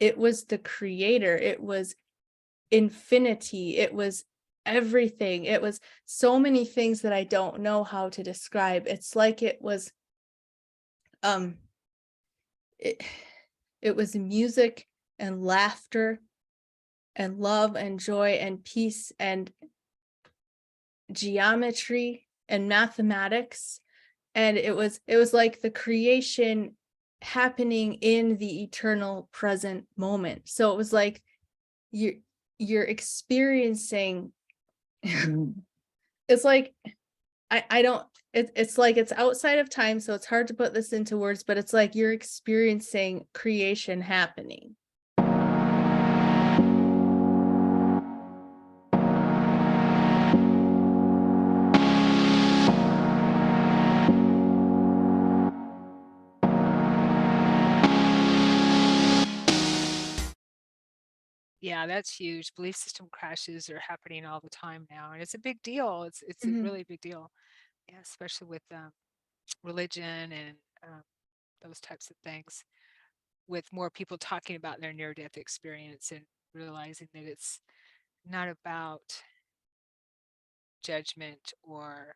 it was the creator, it was infinity, it was everything. It was so many things that I don't know how to describe. It's like it was um it, it was music and laughter and love and joy and peace and geometry and mathematics, and it was like the creation happening in the eternal present moment. So it was like you're experiencing it's like I don't it's like it's outside of time, so it's hard to put this into words, but it's like you're experiencing creation happening. Yeah, that's huge. Belief system crashes are happening all the time now, and it's a big deal. It's a Mhm. really big deal. Yeah, especially with religion and um, those types of things. With more people talking about their near-death experience and realizing that it's not about judgment or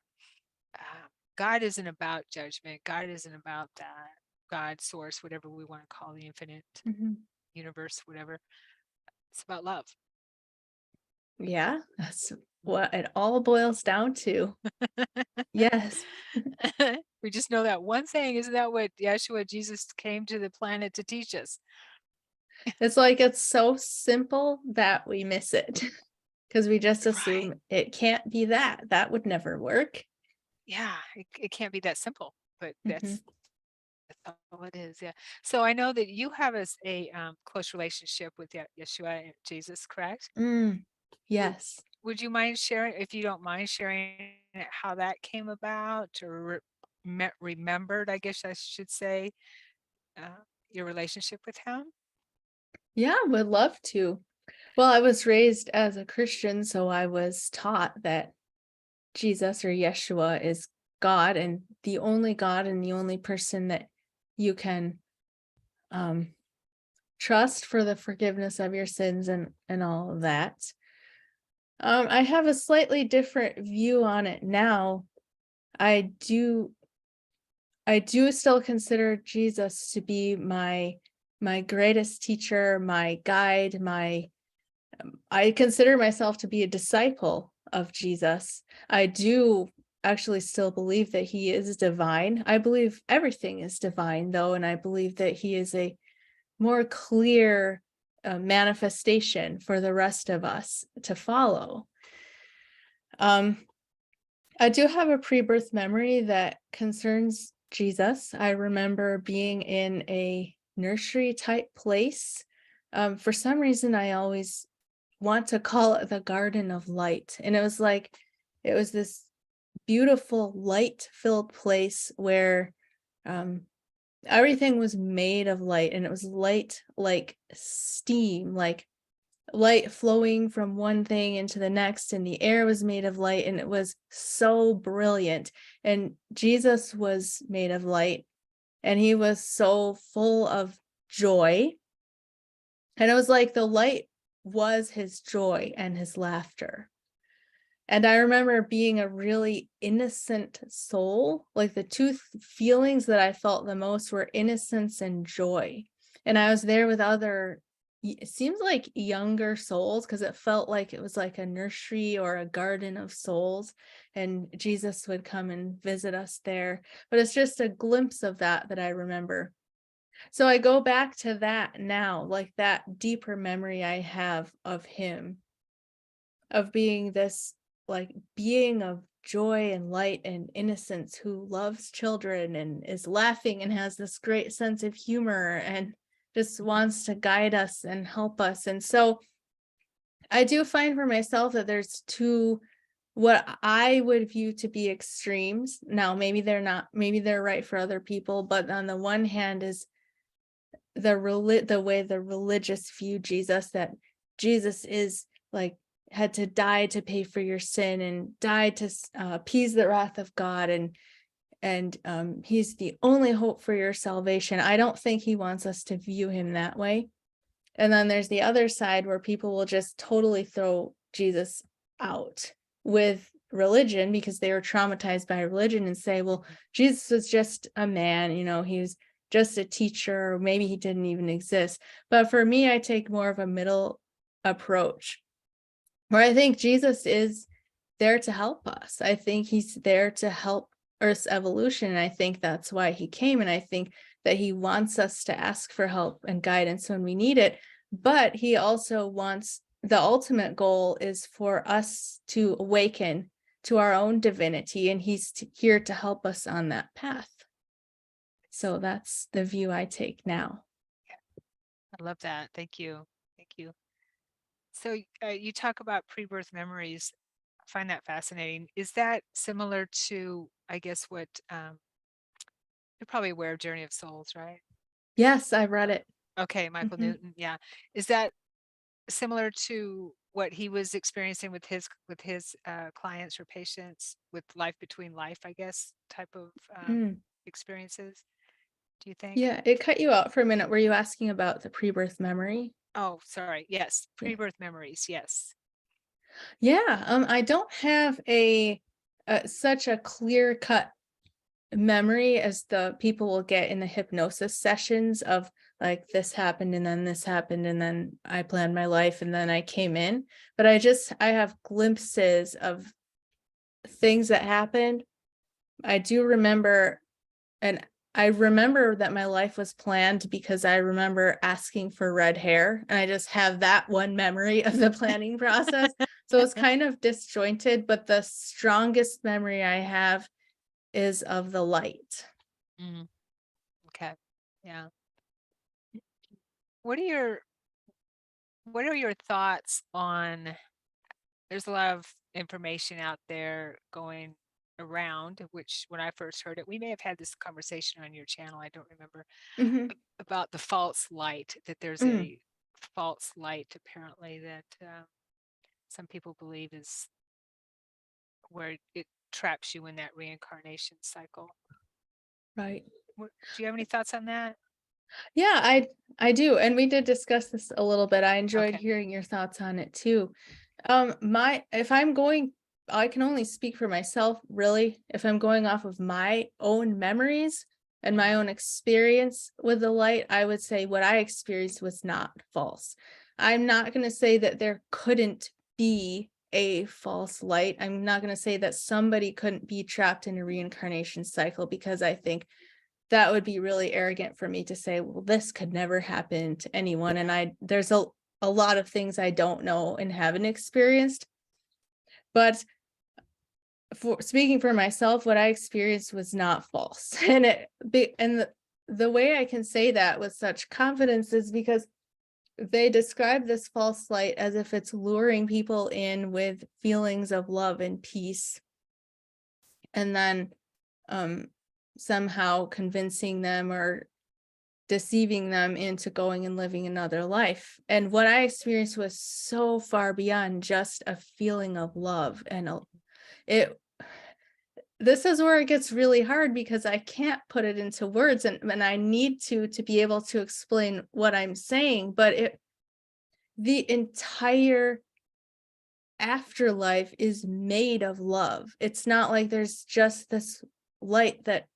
God isn't about judgment. God isn't about that. God, source, whatever we want to call the infinite Mhm. universe, whatever. It's about love. Yeah, that's what it all boils down to. Yes. We just know that one thing. Isn't that what Yeshua, Jesus, came to the planet to teach us? It's like it's so simple that we miss it because we just Right. assume it can't be that. That would never work. Yeah, it can't be that simple, but Mhm. that's all it is. Yeah. So I know that you have a close relationship with Yeshua and Jesus, correct? Mm, Would yes. would you mind sharing, if you don't mind sharing, how that came about or remembered, I guess I should say, uh, your relationship with him? Yeah, would love to. Well, I was raised as a Christian, so I was taught that Jesus or Yeshua is God and the only person that you can um trust for the forgiveness of your sins and all of that. I have a slightly different view on it now. I do I do still consider Jesus to be my greatest teacher, my guide, my I consider myself to be a disciple of Jesus. I do actually still believe that he is divine. I believe everything is divine though, and I believe that he is a more clear manifestation for the rest of us to follow. Um, I do have a pre-birth memory that concerns Jesus. I remember being in a nursery type place. For some reason, I always want to call it the Garden of Light. And it was like, it was this beautiful light filled place where um, everything was made of light, and it was light like steam, like light flowing from one thing into the next, and the air was made of light, and it was so brilliant. And Jesus was made of light, and he was so full of joy. And it was like the light was his joy and his laughter. And I remember being a really innocent soul. Like the two feelings that I felt the most were innocence and joy. And I was there with other, it seems like younger souls, because it felt like it was like a nursery or a garden of souls. And Jesus would come and visit us there. But it's just a glimpse of that I remember. So I go back to that now, like that deeper memory I have of him, of being this like being of joy and light and innocence who loves children and is laughing and has this great sense of humor and just wants to guide us and help us. And so I do find for myself that there's two what I would view to be extremes. Now, maybe they're not, maybe they're right for other people, but on the one hand is the way the religious view Jesus, that Jesus is like had to die to pay for your sin and died to appease the wrath of God, and he's the only hope for your salvation. I don't think he wants us to view him that way. And then there's the other side where people will just totally throw Jesus out with religion because they were traumatized by religion and say, well, Jesus was just a man, he was just a teacher, or maybe he didn't even exist. But for me, I take more of a middle approach where I think Jesus is there to help us. I think he's there to help Earth's evolution. And I think that's why he came. And I think that he wants us to ask for help and guidance when we need it. But he also wants, the ultimate goal is for us to awaken to our own divinity. And he's here to help us on that path. So that's the view I take now. I love that. Thank you. Thank you. So you talk about pre-birth memories. I find that fascinating. Is that similar to, I guess, what you're probably aware of Journey of Souls, right? Yes, I read it. Okay, Michael Mhm. Newton. Yeah. Is that similar to what he was experiencing with his clients or patients with life between life, I guess, type of Mm. experiences? Do you think? Yeah, it cut you out for a minute. Were you asking about the pre-birth memory? Oh, sorry. Yes, Yeah. pre-birth memories. Yes. Yeah, I don't have such a clear-cut memory as the people will get in the hypnosis sessions of like this happened and then this happened and then I planned my life and then I came in. But I have glimpses of things that happened. I do remember, and I remember that my life was planned because I remember asking for red hair, and I just have that one memory of the planning process. So it's kind of disjointed, but the strongest memory I have is of the light. Mm, okay. Yeah. What are your what are your thoughts on there's a lot of information out there going around, which when I first heard it, we may have had this conversation on your channel, I don't remember, Mhm. about the false light, that there's Mm, a false light apparently that some people believe is where it traps you in that reincarnation cycle. right. Do you have any thoughts on that? Yeah, I do. And we did discuss this a little bit. I enjoyed Okay. hearing your thoughts on it too. My if I'm going, I can only speak for myself, really. If I'm going off of my own memories and my Mhm. own experience with the light, I would say what I experienced was not false. I'm not going to say that there couldn't be a false light. I'm not going to say that somebody couldn't be trapped in a reincarnation cycle because I think that would be really arrogant for me to say, well, this could never happen to anyone. And there's a lot of things I don't know and haven't experienced. But for speaking for myself, what I experienced was not false. And the way I can say that with such confidence is because they describe this false light as if it's luring people in with feelings of love and peace, and then um somehow convincing them or deceiving them into going and living another life. And what I experienced was so far beyond just a feeling of love. And it this is where it gets really hard because I can't put it into words, and I need to be able to explain what I'm saying. But the entire afterlife is made of love. It's not like there's just this light that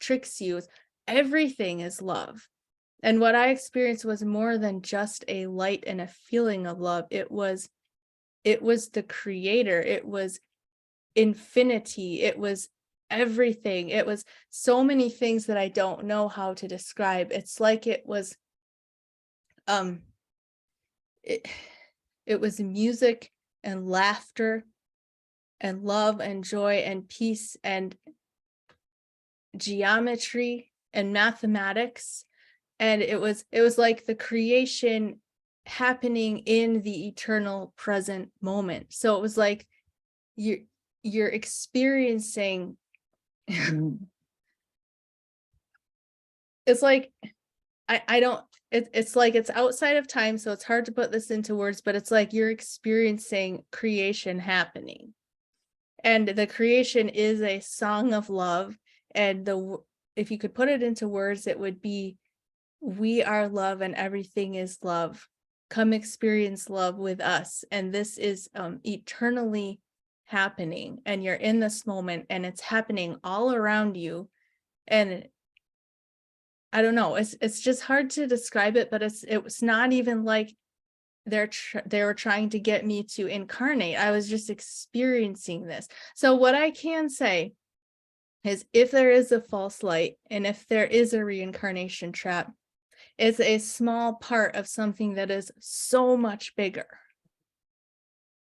tricks you. Everything is love. And what I experienced was more than just a light and a feeling of love. It was the creator. It was infinity. It was everything. It was so many things that I don't know how to describe. It's like it was um it, it was music and laughter and love and joy and peace and geometry and mathematics, and it was like the creation happening in the eternal present moment. So it was like you're experiencing it's like I don't it's like it's outside of time, so it's hard to put this into words, but it's like you're experiencing creation happening, and the creation is a song of love. And if you could put it into words, it would be, we are love and everything is love. come experience love with us. And this is eternally happening. And you're in this moment and it's happening all around you. And I don't know, it's just hard to describe it, but it was not even like they were trying to get me to incarnate. I was just experiencing this. So what I can say is if there is a false light and if there is a reincarnation trap, it's a small part of something that is so much bigger.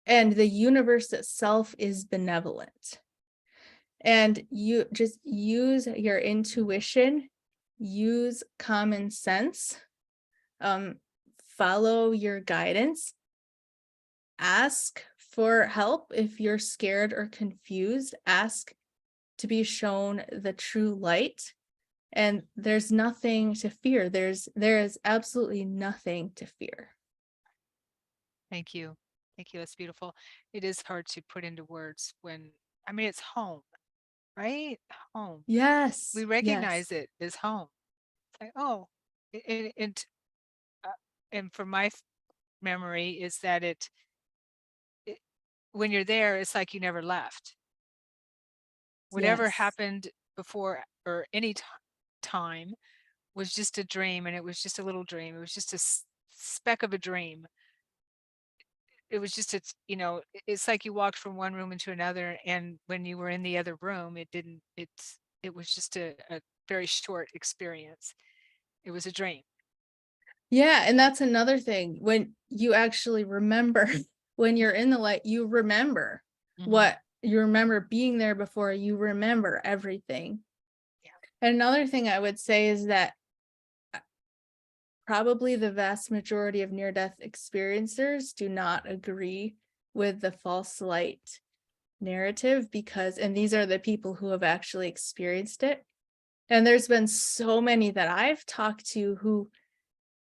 And the universe itself is benevolent. And you just use your intuition, use common sense, um, follow your guidance, ask for help if you're scared or confused, ask to be shown the true light. And there's nothing to fear. There is absolutely nothing to fear. Thank you. Thank you. That's beautiful. It is hard to put into words when, I mean, it's home, right? Home. We Yes, yes. recognize it as home. It's like, oh, uh, and from my memory is that it, when you're there, it's like you never left. Whatever Yes. happened before or any time was just a dream, and it was just a little dream. It was just a speck of a dream. It was just it's like you walked from one room into another, and when you were in the other room, it was just a very short experience. It was a dream. Yeah, and that's another thing. When you actually remember, when you're in the light, you remember Hmm. what you remember being there before, you remember everything. Yeah. And another thing I would say is that probably the vast majority of near-death experiencers do not agree with the false light narrative because, and these are the people who have actually experienced it. And there's been so many that I've talked to who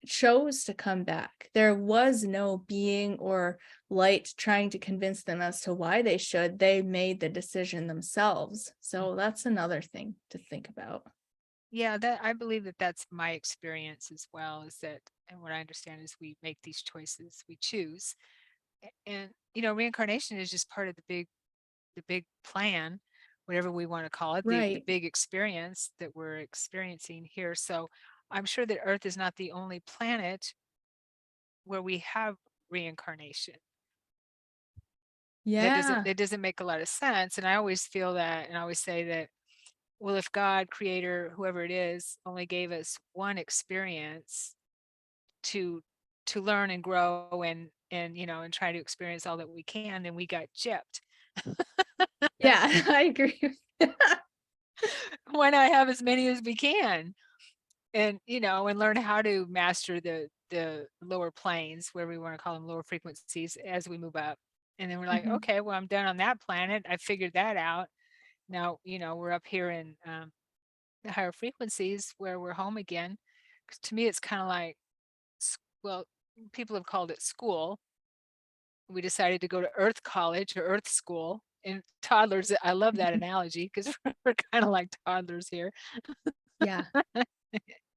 chose to come back. There was no being or light trying to convince them as to why they should. They made the decision themselves. So that's another thing to think about. Yeah, that I believe that that's my experience as well, is that, and what I understand is we make these choices, we choose. And reincarnation is just part of the big plan, whatever we want to call it, the Right. big experience that we're experiencing here. So I'm sure that Earth is not the only planet where we have reincarnation. That doesn't Yeah. that doesn't make a lot of sense. And I always feel that, and I always say that, well, if God, creator, whoever it is, only gave us one experience to learn and grow and try to experience all that we can, then we got gypped. Yeah, I agree. Why not have as many as we can? And learn how to master the lower planes, where we want to call them lower frequencies, as we move up. And then we're like, Mhm. okay, well, I'm done on that planet, I figured that out. Now we're up here in the higher frequencies, where we're home again. 'Cause to me it's kind of like, well, people have called it school. We decided to go to Earth College or Earth School. And toddlers, I love that analogy, because we're kind of like toddlers here. Yeah,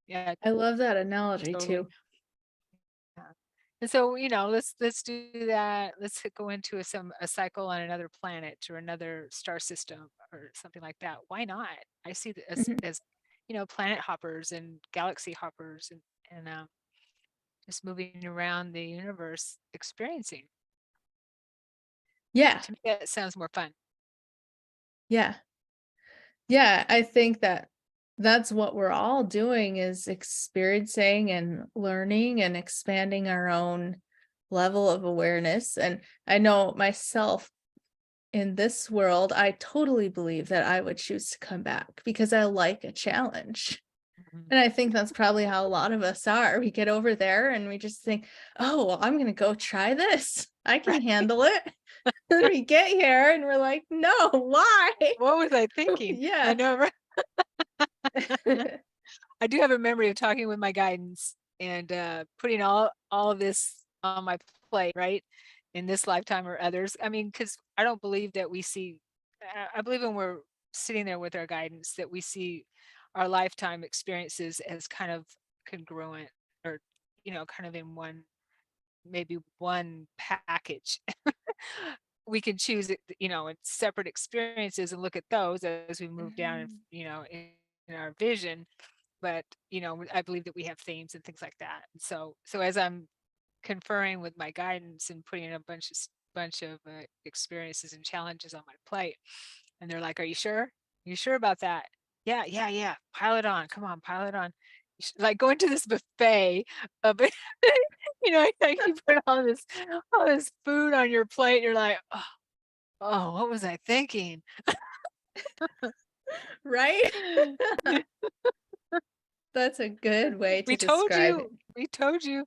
Yeah, I love that analogy totally. too. Yeah. And so, let's do that. Let's go into a cycle on another planet or another star system or something like that. Why not? I see it as Mhm. planet hoppers and galaxy hoppers, and just moving around the universe, experiencing. Yeah, To me, that sounds more fun. yeah. Yeah, I think that that's what we're all doing is experiencing and learning and expanding our own level of awareness. And I know myself in this world, I totally believe that I would choose to come back because I like a challenge. Mhm. And I think that's probably how a lot of us are. We get over there and we just think, oh, well, I'm going to go try this. I can Right. handle it. And we get here and we're like, no, why? What was I thinking? I Yeah. know, right? I do have a memory of talking with my guidance and putting all of this on my plate, right? In this lifetime or others. I mean, because I don't believe that we see, I believe when we're sitting there with our guidance, that we see our lifetime experiences as kind of congruent, or, kind of in one. maybe one package. We can choose it, in separate experiences and look at those as we move down, Mm. in our vision. But, I believe that we have themes and things like that. And so as I'm conferring with my guidance and putting a bunch of experiences and challenges on my plate, and they're like, "Are you sure? You sure about that? Yeah, yeah, yeah. Pile it on. Come on, pile it on." Like going to this buffet, but like you put all this food on your plate. And you're like, oh, what was I thinking? Right? That's a good way to We told describe you. We told you.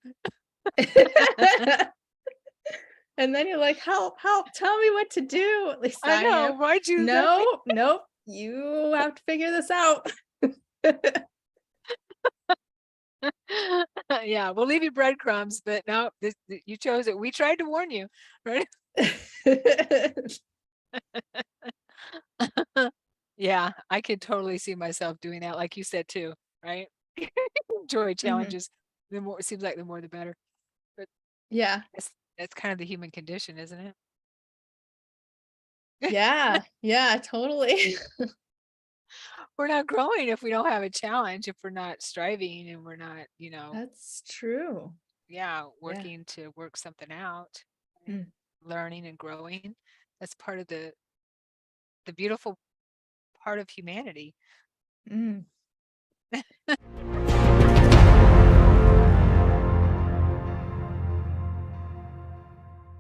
it. And then you're like, "Help, help, tell me what to do." At least I I know. have. Why'd you let me? No, nope, you have to figure this out. Yeah, we'll leave you breadcrumbs, but no, you chose it. We tried to warn you, right? Yeah, I could totally see myself doing that, like you said too, right? Enjoy Mhm. challenges. The more it seems like the more the better. But Yeah. that's kind of the human condition, isn't it? Yeah, yeah, totally. We're not growing if we don't have a challenge, if we're not striving and we're not, That's true. yeah, Yeah. working to work something out, and Mm, learning and growing. That's part of the beautiful part of humanity. mm.